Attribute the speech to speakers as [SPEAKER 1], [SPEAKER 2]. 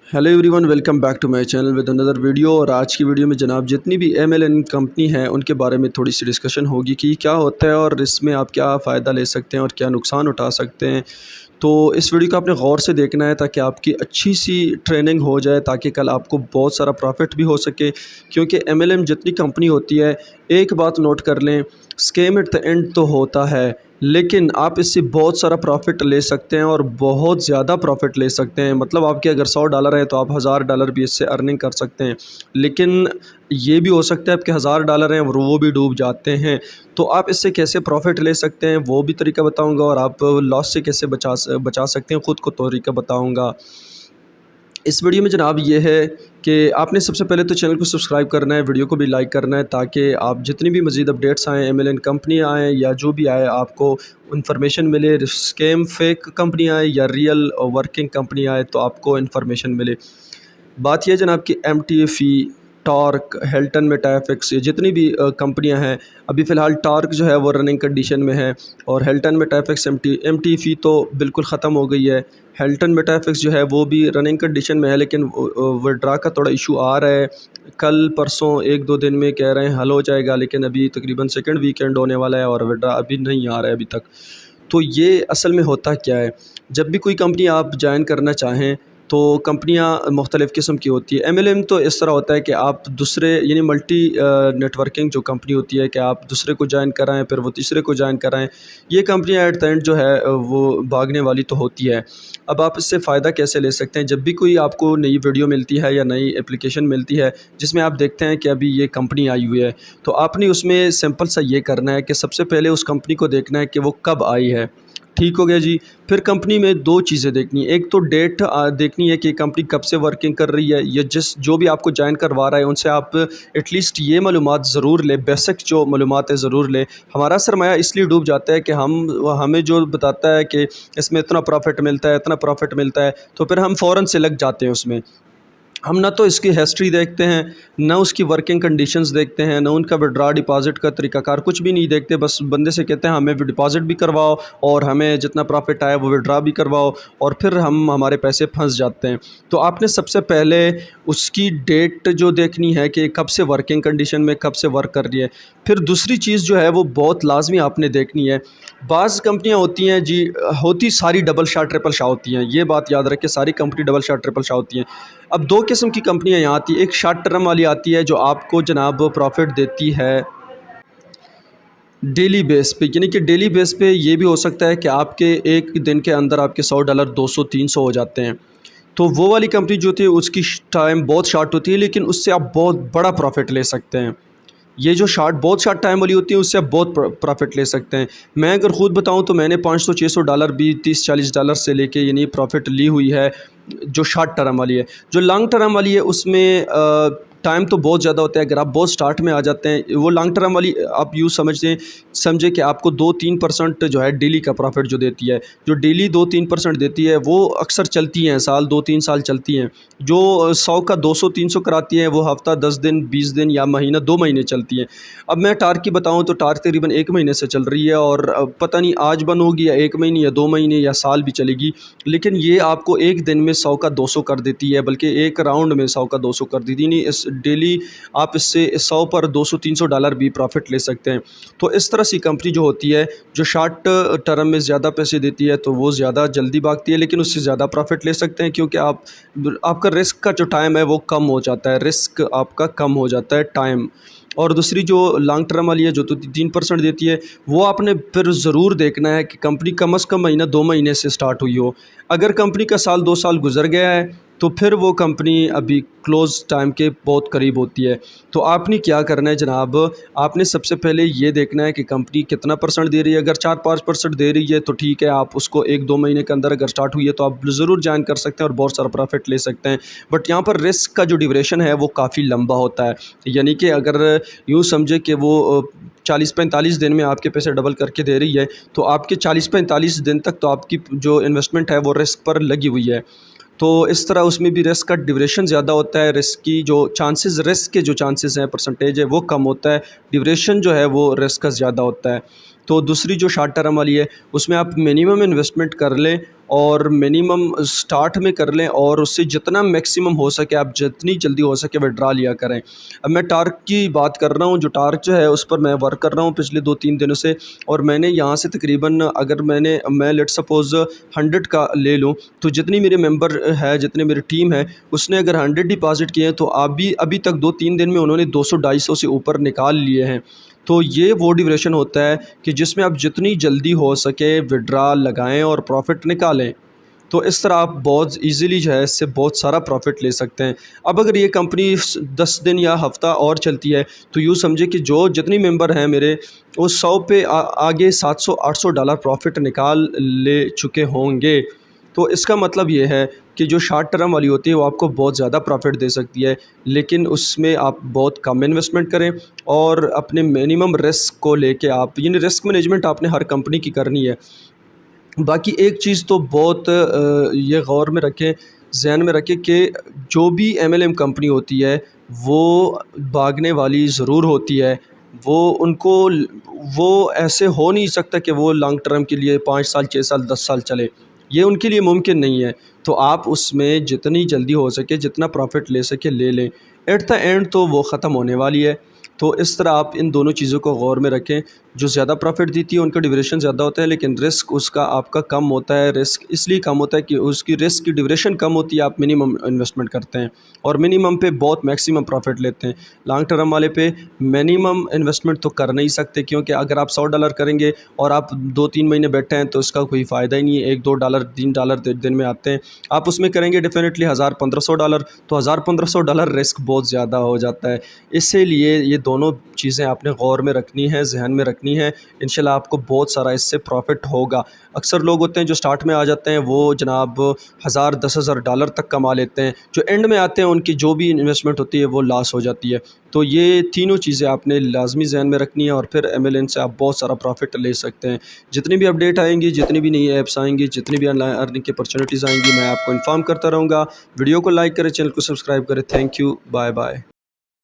[SPEAKER 1] Hello everyone, welcome back to my channel with another video. और आज की video में जनाब जितनी भी एमएलएन कंपनी है उनके बारे में थोड़ी सी डिस्कशन होगी कि क्या होता है और इसमें आप क्या फ़ायदा ले सकते हैं और क्या नुकसान उठा सकते हैं। तो इस वीडियो को आपने गौर से देखना है ताकि आपकी अच्छी सी ट्रेनिंग हो जाए, ताकि कल आपको बहुत सारा प्रॉफिट भी हो सके। क्योंकि एमएलएम जितनी कंपनी होती है, एक बात नोट कर लें, स्कैम एट द एंड तो होता है, लेकिन आप इससे बहुत सारा प्रॉफिट ले सकते हैं और बहुत ज़्यादा प्रॉफिट ले सकते हैं। मतलब आपके अगर $100 है तो आप $1000 भी इससे अर्निंग कर सकते हैं। लेकिन ये भी हो सकता है आपके $1000 हैं और वो भी डूब जाते हैं। तो आप इससे कैसे प्रॉफिट ले सकते हैं वो भी तरीका बताऊंगा, और आप लॉस से कैसे बचा सकते हैं ख़ुद को तरीका बताऊंगा। इस वीडियो में जनाब ये है कि आपने सबसे पहले तो चैनल को सब्सक्राइब करना है, वीडियो को भी लाइक करना है, ताकि आप जितनी भी मज़ीद अपडेट्स आएँ, एमएलएन कंपनी आएँ या जो भी आए, आपको इन्फॉर्मेशन मिले। स्कैम फेक कंपनी आए या रियल वर्किंग कंपनी आए तो आपको इन्फॉर्मेशन मिले। बात यह जनाब कि एमटीएफई, टॉर्क, हेल्टन मेटाफिक्स, ये जितनी भी कंपनियां हैं, अभी फ़िलहाल टॉर्क जो है वो रनिंग कंडीशन में है, और हेल्टन मेटाफिक्स एमटीएफई तो बिल्कुल ख़त्म हो गई है। हेल्टन मेटाफिक्स जो है वो भी रनिंग कंडीशन में है, लेकिन विड्रा का थोड़ा इशू आ रहा है। कल परसों 1-2 दिन में कह रहे हैं हल हो जाएगा, लेकिन अभी तकरीबन सेकंड वीकेंड होने वाला है और विड्रा अभी नहीं आ रहा है अभी तक। तो ये असल में होता क्या है, जब भी कोई कंपनी आप ज्वाइन करना चाहें तो कंपनियां मुख्तलिफ़ किस्म की होती है। एमएलएम तो इस तरह होता है कि आप दूसरे यानी मल्टी नेटवर्किंग जो कंपनी होती है कि आप दूसरे को ज्वाइन कराएं फिर वो तीसरे को ज्वाइन कराएं। ये कंपनियां एट द एंड जो है वो भागने वाली तो होती है। अब आप इससे फ़ायदा कैसे ले सकते हैं, जब भी कोई आपको नई वीडियो मिलती है या नई एप्लीकेशन मिलती है जिसमें आप देखते हैं कि अभी ये कंपनी आई हुई है, तो आपने उसमें सिंपल सा ये करना है कि सबसे पहले उस कंपनी को देखना है कि वो कब आई है। ठीक हो गया जी। फिर कंपनी में दो चीज़ें देखनी है, एक तो डेट देखनी है कि कंपनी कब से वर्किंग कर रही है, या जो भी आपको ज्वाइन करवा रहा है उनसे आप एटलीस्ट ये मालूमात ज़रूर लें, बेसिक जो मालूमात है ज़रूर लें। हमारा सरमाया इसलिए डूब जाता है कि हमें जो बताता है कि इसमें इतना प्रॉफिट मिलता है, इतना प्रॉफिट मिलता है, तो फिर हम फ़ौरन से लग जाते हैं उसमें। हम ना तो इसकी हिस्ट्री देखते हैं, ना उसकी वर्किंग कंडीशंस देखते हैं, ना उनका विड्रा डिपॉज़िट का तरीक़ाकार, कुछ भी नहीं देखते। बस बंदे से कहते हैं हमें डिपॉज़िट भी करवाओ और हमें जितना प्रॉफिट आया वो विड्रा भी करवाओ, और फिर हमारे पैसे फंस जाते हैं। तो आपने सबसे पहले उसकी डेट जो देखनी है कि कब से वर्किंग कंडीशन में, कब से वर्क कर रही है। फिर दूसरी चीज़ जो है वो बहुत लाजमी आपने देखनी है, बाज़ कंपनियाँ होती हैं जी, होती सारी डबल शॉट ट्रिपल शॉट होती हैं, ये बात याद रखें, सारी company double shot triple shot होती हैं। अब दो किस्म की कंपनियां यहाँ आती है, एक शॉर्ट टर्म वाली आती है जो आपको जनाब प्रॉफिट देती है डेली बेस पे, यानी कि डेली बेस पे ये भी हो सकता है कि आपके एक दिन के अंदर आपके $100 200-300 हो जाते हैं। तो वो वाली कंपनी जो थी उसकी टाइम बहुत शॉर्ट होती है, लेकिन उससे आप बहुत बड़ा प्रॉफिट ले सकते हैं। ये जो बहुत शॉर्ट टाइम वाली होती है उससे आप बहुत प्रॉफिट ले सकते हैं। मैं अगर ख़ुद बताऊं तो मैंने $500-600 भी $30-40 से लेके यानी प्रॉफिट ली हुई है, जो शॉर्ट टर्म वाली है। जो लॉन्ग टर्म वाली है उसमें टाइम तो बहुत ज़्यादा होता है। अगर आप बहुत स्टार्ट में आ जाते हैं, वो लॉन्ग टर्म वाली आप यूँ समझे कि आपको 2-3% जो है डेली का प्रॉफिट जो देती है, जो डेली 2-3% देती है वो अक्सर चलती हैं, साल 2-3 साल चलती हैं। जो 100 का 200-300 कराती हैं वो हफ़्ता 10 दिन 20 दिन या महीना 2 महीने चलती हैं। अब मैं टार्क की बताऊँ तो टार्क तकरीबन 1 महीने से चल रही है, और पता नहीं आज बंद होगी या 1 महीने या 2 महीने या साल भी चलेगी, लेकिन ये आपको एक दिन में 100 का 200 कर देती है, बल्कि एक राउंड में 100 का 200 कर देती है। नहीं, इस डेली आप इससे 100 पर $200-300 भी प्रॉफिट ले सकते हैं। तो इस तरह सी कंपनी जो होती है, जो शॉर्ट टर्म में ज़्यादा पैसे देती है, तो वो ज़्यादा जल्दी भागती है, लेकिन उससे ज़्यादा प्रॉफिट ले सकते हैं, क्योंकि आपका रिस्क का जो टाइम है वो कम हो जाता है, रिस्क आपका कम हो जाता है टाइम। और दूसरी जो लॉन्ग टर्म वाली है जो तो 3% देती है, वो आपने फिर ज़रूर देखना है कि कंपनी कम से कम महीना 2 महीने से स्टार्ट हुई हो। अगर कंपनी का साल 2 साल गुजर गया है तो फिर वो कंपनी अभी क्लोज़ टाइम के बहुत करीब होती है। तो आपने क्या करना है जनाब, आपने सबसे पहले ये देखना है कि कंपनी कितना % दे रही है। अगर 4-5% दे रही है तो ठीक है, आप उसको 1-2 महीने के अंदर अगर स्टार्ट हुई है तो आप ज़रूर ज्वाइन कर सकते हैं और बहुत सारा प्रॉफिट ले सकते हैं। बट यहाँ पर रिस्क का जो ड्यूरेशन है वो काफ़ी लंबा होता है, यानी कि अगर यूँ समझे कि वो 40-45 दिन में आपके पैसे डबल करके दे रही है, तो आपके 40-45 दिन तक तो आपकी जो इन्वेस्टमेंट है वो रिस्क पर लगी हुई है। तो इस तरह उसमें भी रिस्क का ड्यूरेशन ज़्यादा होता है, रिस्क के जो चांसेस हैं, परसेंटेज है वो कम होता है, ड्यूरेशन जो है वो रिस्क का ज़्यादा होता है। तो दूसरी जो शॉर्ट टर्म वाली है उसमें आप मिनिमम इन्वेस्टमेंट कर लें और मिनिमम स्टार्ट में कर लें और उससे जितना मैक्सिमम हो सके आप जितनी जल्दी हो सके विड्रा लिया करें। अब मैं टार्क की बात कर रहा हूँ, जो टार्क जो है उस पर मैं वर्क कर रहा हूँ पिछले 2-3 दिनों से, और मैंने यहाँ से तकरीबन अगर मैं लेट सपोज़ 100 का ले लूँ, तो जितनी मेरे मेंबर है, जितने मेरी टीम है, उसने अगर 100 डिपॉज़िट किए हैं तो अभी तक 2-3 दिन में उन्होंने 200-250 से ऊपर निकाल लिए हैं। तो ये वो ड्यूरेशन होता है कि जिसमें आप जितनी जल्दी हो सके विड्रा लगाएं और प्रॉफिट निकालें। तो इस तरह आप बहुत इजीली जो है इससे बहुत सारा प्रॉफिट ले सकते हैं। अब अगर ये कंपनी 10 दिन या हफ़्ता और चलती है तो यूँ समझे कि जो जितनी मेंबर हैं मेरे, वो 100 पे आगे $700-800 प्रॉफिट निकाल ले चुके होंगे। तो इसका मतलब ये है कि जो शॉर्ट टर्म वाली होती है वो आपको बहुत ज़्यादा प्रॉफिट दे सकती है, लेकिन उसमें आप बहुत कम इन्वेस्टमेंट करें और अपने मिनिमम रिस्क को लेके आप, यानी रिस्क मैनेजमेंट आपने हर कंपनी की करनी है। बाकी एक चीज़ तो बहुत ये गौर में रखें, ज़हन में रखें कि जो भी एमएलएम कंपनी होती है वो भागने वाली ज़रूर होती है। वो ऐसे हो नहीं सकता कि वो लॉन्ग टर्म के लिए 5 साल, 6 साल, 10 साल चले, ये उनके लिए मुमकिन नहीं है। तो आप उसमें जितनी जल्दी हो सके जितना प्रॉफिट ले सके ले लें, एट द एंड तो वो ख़त्म होने वाली है। तो इस तरह आप इन दोनों चीज़ों को गौर में रखें। जो ज़्यादा प्रॉफिट देती है उनका ड्यूरेशन ज़्यादा होता है, लेकिन रिस्क उसका आपका कम होता है। रिस्क इसलिए कम होता है कि उसकी रिस्क की ड्यूरेशन कम होती है, आप मिनिमम इन्वेस्टमेंट करते हैं और मिनिमम पे बहुत मैक्सिमम प्रॉफिट लेते हैं। लॉन्ग टर्म वाले पे मिनिमम इन्वेस्टमेंट तो कर नहीं सकते, क्योंकि अगर आप $100 करेंगे और आप 2-3 महीने बैठे हैं तो इसका कोई फ़ायदा ही नहीं है। $1-2 $3 दिन में आते हैं। आप उसमें करेंगे डेफिनेटली $1000-1500, तो $1000-1500 रिस्क बहुत ज़्यादा हो जाता है। इसीलिए ये दोनों चीज़ें आपने गौर में रखनी है, ज़हन में रखनी है। इंशाल्लाह आपको बहुत सारा इससे प्रॉफिट होगा। अक्सर लोग होते हैं जो स्टार्ट में आ जाते हैं, वो जनाब $1000-10,000 तक कमा लेते हैं, जो एंड में आते हैं उनकी जो भी इन्वेस्टमेंट होती है वो लॉस हो जाती है। तो ये तीनों चीज़ें आपने लाजमी ज़हन में रखनी है और फिर एमएलएम से आप बहुत सारा प्रॉफिट ले सकते हैं। जितनी भी अपडेट आएंगी, जितनी भी नई ऐप्स आएंगी, जितनी भी ऑनलाइन अर्निंग की अपॉर्चुनिटीज़ आएंगी, मैं आपको इन्फॉर्म करता रहूँगा। वीडियो को लाइक करें, चैनल को सब्सक्राइब करें। Thank you, bye bye.